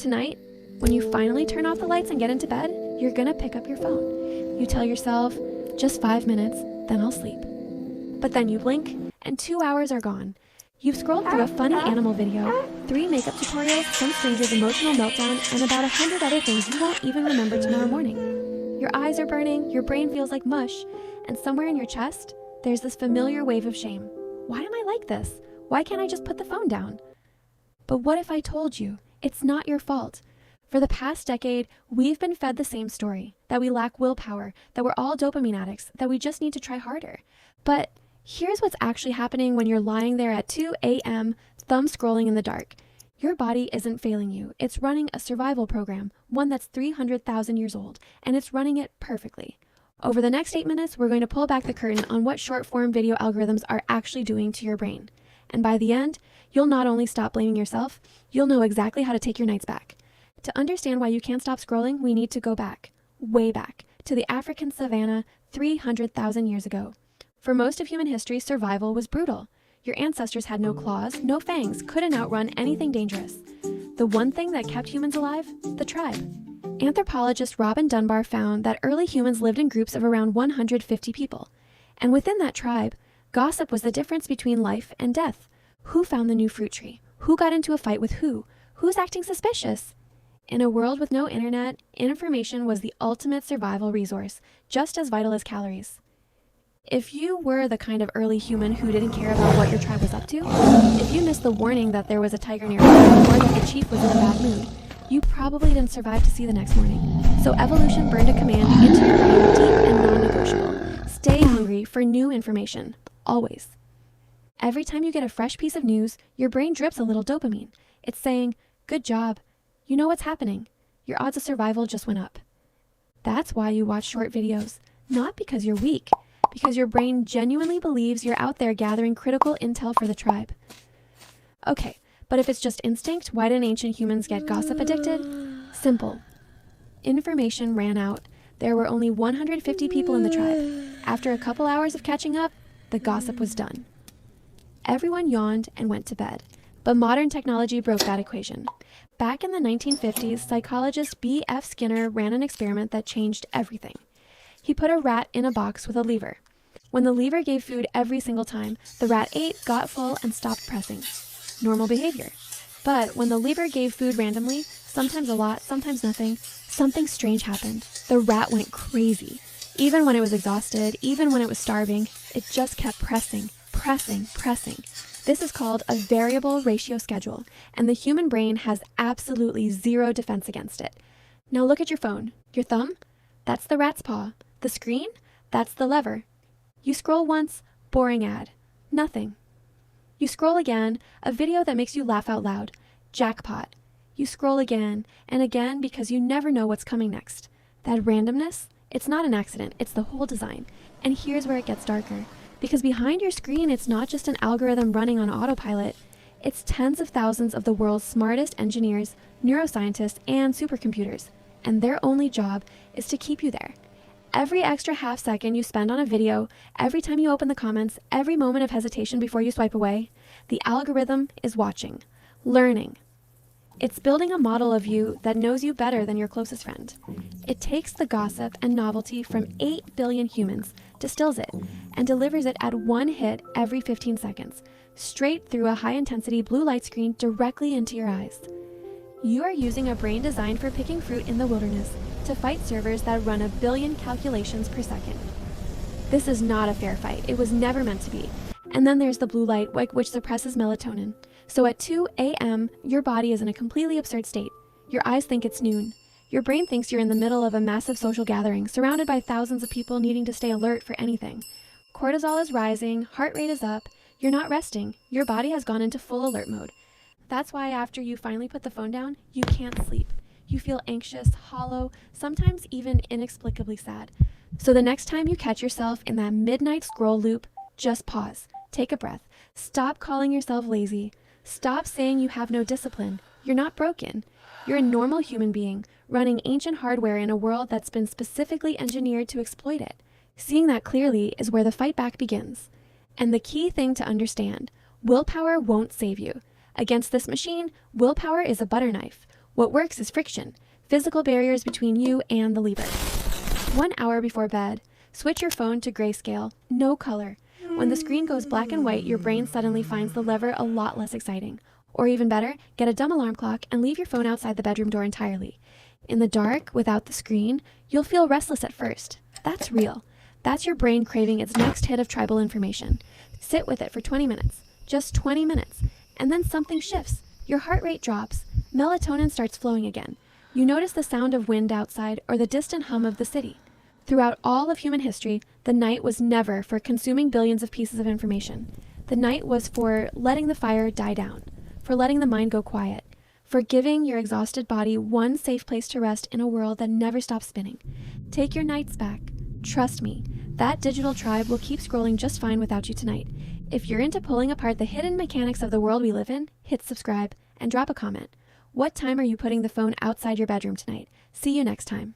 Tonight, when you finally turn off the lights and get into bed, you're gonna pick up your phone. You tell yourself, just 5 minutes, then I'll sleep. But then you blink, and 2 hours are gone. You've scrolled through a funny animal video, 3 makeup tutorials, some stranger's emotional meltdown, and about 100 other things you won't even remember tomorrow morning. Your eyes are burning, your brain feels like mush, and somewhere in your chest, there's this familiar wave of shame. Why am I like this? Why can't I just put the phone down? But what if I told you it's not your fault? For the past decade, we've been fed the same story, that we lack willpower, that we're all dopamine addicts, that we just need to try harder. But here's what's actually happening when you're lying there at 2 a.m., thumb scrolling in the dark. Your body isn't failing you. It's running a survival program, one that's 300,000 years old, and it's running it perfectly. Over the next 8 minutes, we're going to pull back the curtain on what short-form video algorithms are actually doing to your brain. And by the end, you'll not only stop blaming yourself, you'll know exactly how to take your nights back. To understand why you can't stop scrolling, we need to go back, way back, to the African savanna 300,000 years ago. For most of human history, survival was brutal. Your ancestors had no claws, no fangs, couldn't outrun anything dangerous. The one thing that kept humans alive? The tribe. Anthropologist Robin Dunbar found that early humans lived in groups of around 150 people. And within that tribe, gossip was the difference between life and death. Who found the new fruit tree? Who got into a fight with who? Who's acting suspicious? In a world with no internet, information was the ultimate survival resource, just as vital as calories. If you were the kind of early human who didn't care about what your tribe was up to, if you missed the warning that there was a tiger nearby or that the chief was in a bad mood, you probably didn't survive to see the next morning. So evolution burned a command into your brain, deep and non-negotiable. Stay hungry for new information, always. Every time you get a fresh piece of news, your brain drips a little dopamine. It's saying, good job. You know what's happening. Your odds of survival just went up. That's why you watch short videos, not because you're weak, because your brain genuinely believes you're out there gathering critical intel for the tribe. Okay, but if it's just instinct, why didn't ancient humans get gossip addicted? Simple. Information ran out. There were only 150 people in the tribe. After a couple hours of catching up, the gossip was done. Everyone yawned and went to bed, but modern technology broke that equation. Back in the 1950s, psychologist B.F. Skinner ran an experiment that changed everything. He put a rat in a box with a lever. When the lever gave food every single time, the rat ate, got full, and stopped pressing. Normal behavior. But when the lever gave food randomly, sometimes a lot, sometimes nothing, something strange happened. The rat went crazy. Even when it was exhausted, even when it was starving, it just kept pressing, pressing, pressing. This is called a variable ratio schedule, and the human brain has absolutely zero defense against it. Now look at your phone. Your thumb? That's the rat's paw. The screen? That's the lever. You scroll once, boring ad. Nothing. You scroll again, a video that makes you laugh out loud. Jackpot. You scroll again and again because you never know what's coming next. That randomness? It's not an accident, it's the whole design. And here's where it gets darker. Because behind your screen, it's not just an algorithm running on autopilot. It's tens of thousands of the world's smartest engineers, neuroscientists, and supercomputers. And their only job is to keep you there. Every extra half second you spend on a video, every time you open the comments, every moment of hesitation before you swipe away, the algorithm is watching, learning. It's building a model of you that knows you better than your closest friend. It takes the gossip and novelty from 8 billion humans, distills it, and delivers it at one hit every 15 seconds, straight through a high-intensity blue light screen directly into your eyes. You are using a brain designed for picking fruit in the wilderness to fight servers that run 1 billion calculations per second. This is not a fair fight. It was never meant to be. And then there's the blue light, which suppresses melatonin. So at 2 a.m., your body is in a completely absurd state. Your eyes think it's noon. Your brain thinks you're in the middle of a massive social gathering, surrounded by thousands of people needing to stay alert for anything. Cortisol is rising, heart rate is up, you're not resting, your body has gone into full alert mode. That's why after you finally put the phone down, you can't sleep. You feel anxious, hollow, sometimes even inexplicably sad. So the next time you catch yourself in that midnight scroll loop, just pause, take a breath, stop calling yourself lazy, stop saying you have no discipline. You're not broken. You're a normal human being, running ancient hardware in a world that's been specifically engineered to exploit it. Seeing that clearly is where the fight back begins. And the key thing to understand, willpower won't save you. Against this machine, willpower is a butter knife. What works is friction, physical barriers between you and the lever. 1 hour before bed, switch your phone to grayscale, no color. When the screen goes black and white, your brain suddenly finds the lever a lot less exciting. Or even better, get a dumb alarm clock and leave your phone outside the bedroom door entirely. In the dark, without the screen, you'll feel restless at first. That's real. That's your brain craving its next hit of tribal information. Sit with it for 20 minutes, just 20 minutes, and then something shifts. Your heart rate drops, melatonin starts flowing again. You notice the sound of wind outside or the distant hum of the city. Throughout all of human history, the night was never for consuming billions of pieces of information. The night was for letting the fire die down, for letting the mind go quiet, for giving your exhausted body one safe place to rest in a world that never stops spinning. Take your nights back. Trust me, that digital tribe will keep scrolling just fine without you tonight. If you're into pulling apart the hidden mechanics of the world we live in, hit subscribe and drop a comment. What time are you putting the phone outside your bedroom tonight? See you next time.